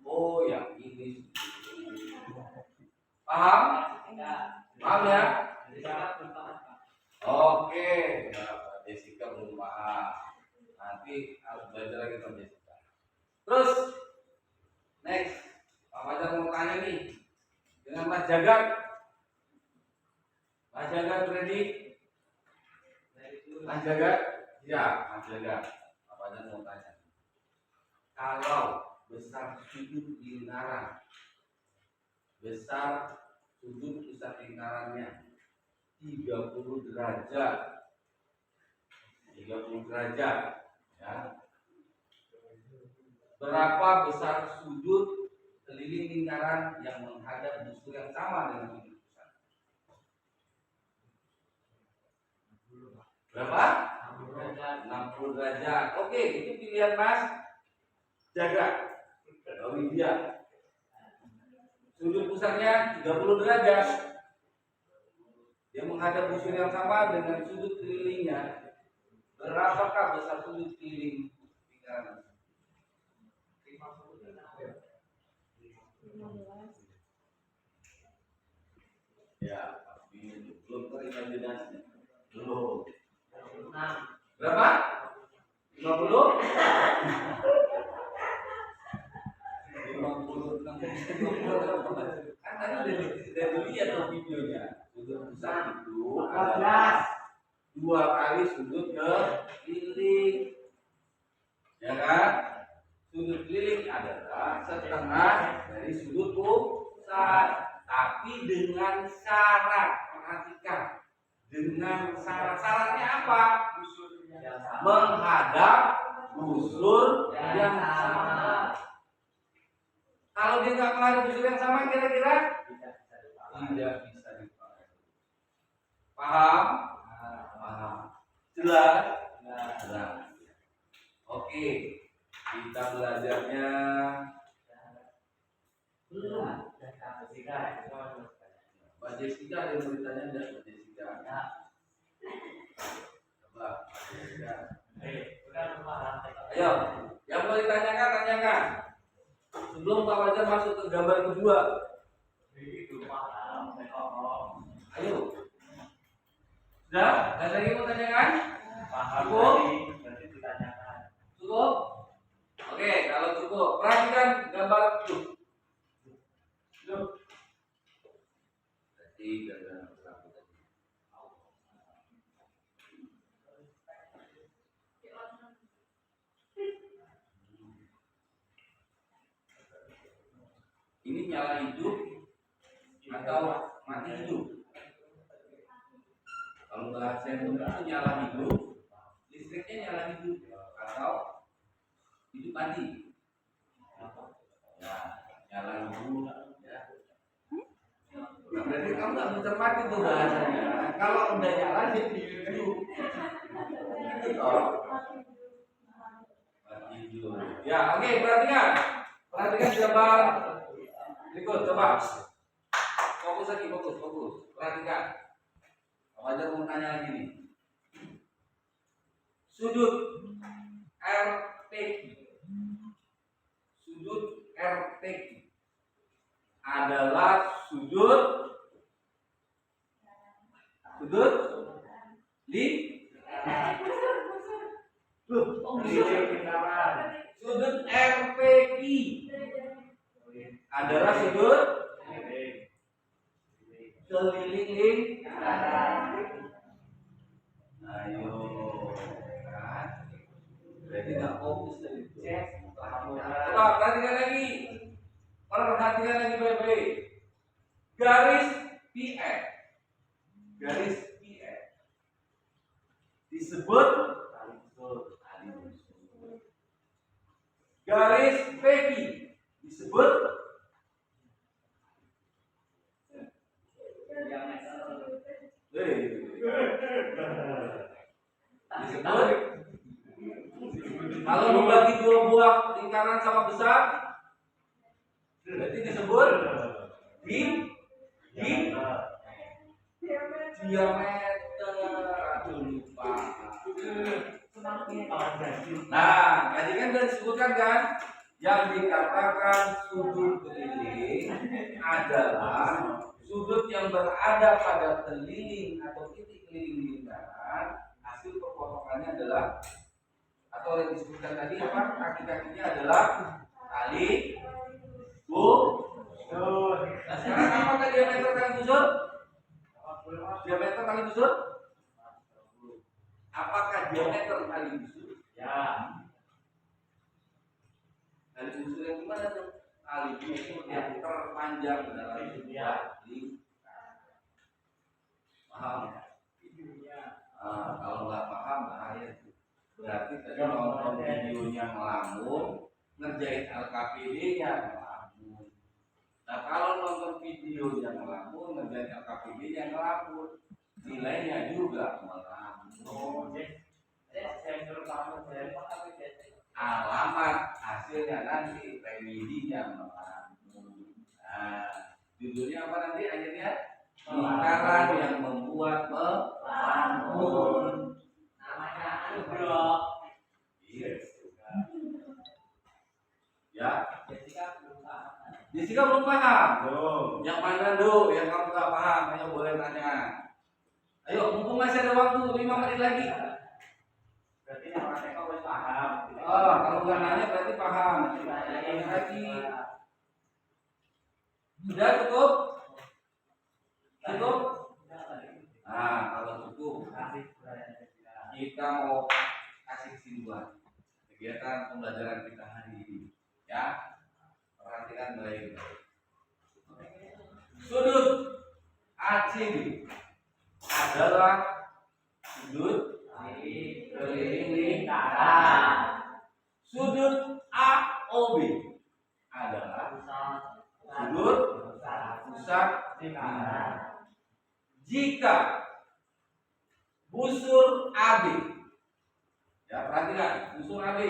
oh yang ini paham? Paham ya? Oke, Mbak Jessica belum paham. Nanti harus belajar lagi sama Jessica. Terus, next, Pak Fajar mau tanya nih dengan Mas Jagat. Mas Jagat ready? Mas Jagat? Ya, Mas Jagat. Pak Fajar mau tanya. Kalau besar sudut lingkaran. Besar sudut pusat lingkarannya 30 derajat. 30 derajat ya. Berapa besar sudut keliling lingkaran yang menghadap busur yang sama dengan sudut pusat? Berapa? 60 derajat. Oke, itu pilihan Mas Jaga. Widya. Sudut pusatnya 30 derajat. Dia menghadap busur yang sama dengan sudut kelilingnya. Berapakah besar sudut keliling lingkaran?
15.
Ya, pasti belum terimajinasi. Belum.
6.
Berapa? 50? 50. Kan tadi udah dilihat tuh videonya. Sudut pusat itu adalah 2 kali sudut keliling. Ya kan? Sudut keliling adalah setengah dari sudut pusat, tapi dengan syarat. Perhatikan, dengan syaratnya apa? Menghadap busur yang sama. Kalau dia nggak menghadap busur yang sama, kira-kira tidak bisa dipakai. Paham? Paham. Jelas? Jelas. Oke, kita belajarnya belum. Mbak Jessica ada yang bertanya enggak? Mbak Jessica. Coba, Mbak Jessica. Ayo, yang mau ditanyakan, tanyakan. Sebelum Pak Fajar masuk ke gambar kedua. Ayo. Sudah? Ada lagi mau tanyakan? Cukup? Cukup? Oke, kalau cukup, perhatikan gambar itu. Berarti gambar satu tadi. Ini nyala hidup atau mati hidup? Kalau bahasa yang benar itu nyala hidup, listriknya nyala hidup atau hidup mati. Ya, nyala hidup. Ya. Nah, berarti kamu nggak mencermati tuh bahasanya. Kalau udah nyala dia hidup. Itu toh. Mati hidup. Ya, oke, perhatikan. Perhatikan gambar berikut, coba. Fokus lagi, fokus. Perhatikan. Wajar mau tanya lagi nih. Sudut RPQ. Sudut RPQ adalah sudut sudut RPQ adalah sudut keliling lingkaran. Ayo, kan? Berarti nggak fokus dari itu. Coba perhatikan lagi. Perhatikan lagi baik-baik. Garis PF. Garis PF disebut tali busur. Garis PQ disebut kalau membagi 2 buah lingkaran sama besar berarti disebut diameter. Aduh, lupa. Nah, tadi kan sudah disebutkan kan yang dikatakan sudut keliling adalah sudut yang berada pada keliling atau titik keliling lingkaran. Hasil perpotongannya adalah atau yang disebutkan tadi apa? Kaki-kakinya adalah tali busur. Nah, sekarang apakah diameter tali busur? Diameter tali busur? Apakah diameter tali busur?
Ya.
Tali busur yang sekaligus yang terpanjang dalam sebuah lingkaran. Paham? Kalau nggak paham bahaya. Berarti tadi nonton videonya ngelamun, ngerjain LKPD-nya ngelamun. Nah kalau nonton videonya ngelamun, ngerjain LKPD-nya ngelamun, nilainya juga ngelamun. Alamat hasilnya nanti remedinya ngelamun. Nah, judulnya apa nanti akhirnya? Lingkaran yang membuat melamun.
Namanya Andro.
Iya. Ya. Jessica belum paham. Yang mana Do? Yang kamu nggak paham? Ayo boleh tanya. Ayo, mumpung masih ada waktu 5 menit lagi.
Berarti yang orang TK harus paham.
Oh, kalau nggak nanya berarti paham. Tanya lagi. Sudah cukup? Cukup? Nah, kalau cukup, kita mau kasih kesimpulan kegiatan pembelajaran kita hari ini. Ya, perhatikan baik-baik. Sudut ACB adalah sudut keliling lingkaran. Sudut AOB adalah sudut pusat lingkaran. Jika busur AB, ya perhatikan busur AB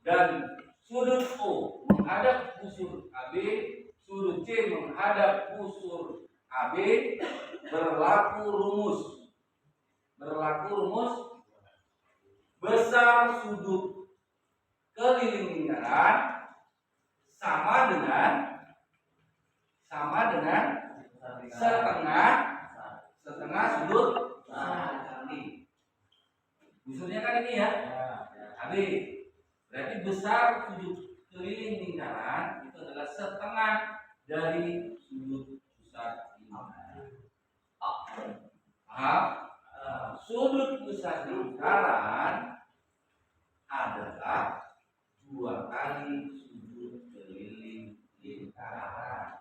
dan sudut O menghadap busur AB, sudut C menghadap busur AB, berlaku rumus besar sudut keliling lingkaran sama dengan setengah sudut ini. Busurnya kan ini ya, AB. Berarti besar sudut keliling lingkaran itu adalah setengah dari sudut pusat lingkaran. Paham? Sudut pusat lingkaran adalah 2 kali sudut keliling lingkaran.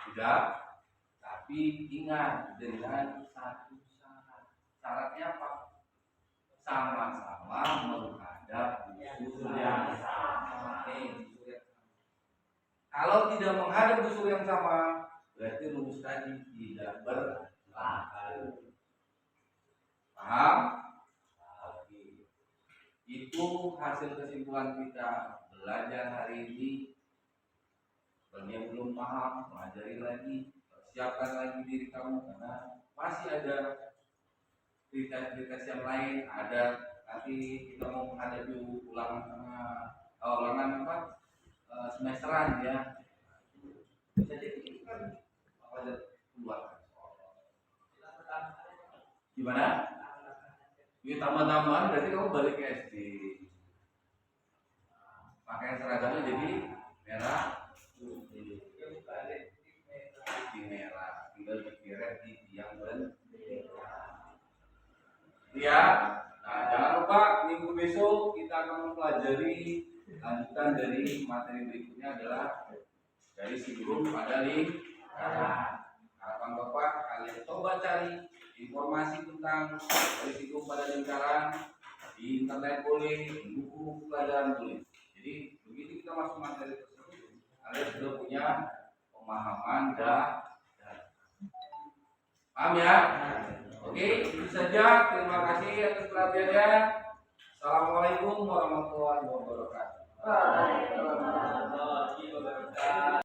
Sudah? Tapi ingat dengan satu syarat. Syaratnya apa? Sama-sama menghadap busur yang sama. Kalau tidak menghadap busur yang sama, berarti rumus tadi tidak berlaku. Paham? Itu hasil kesimpulan kita belajar hari ini. Bagi yang belum paham, pelajari lagi, persiapkan lagi diri kamu karena masih ada kritis yang lain. Ada nanti kita mau menghadapi ulangan semesteran ya. Jadi kan apa aja keluar. Gimana? Ini tambah-tambahan berarti kamu balik ke SD. Pakaian seragamnya jadi merah, putih merah, tinggal dikiret di tiang bendera. Ya, nah jangan lupa minggu besok kita akan mempelajari lanjutan dari materi berikutnya adalah dari singgung pada lingkaran. Harapan Bapak kalian coba cari informasi tentang dari singgung pada lingkaran di internet boleh, di buku pelajaran boleh. Jadi begitu kita masuk materi tersebut, kalian sudah punya pemahaman paham ya? Oke, itu saja. Terima kasih atas perhatiannya. Assalamualaikum warahmatullahi wabarakatuh.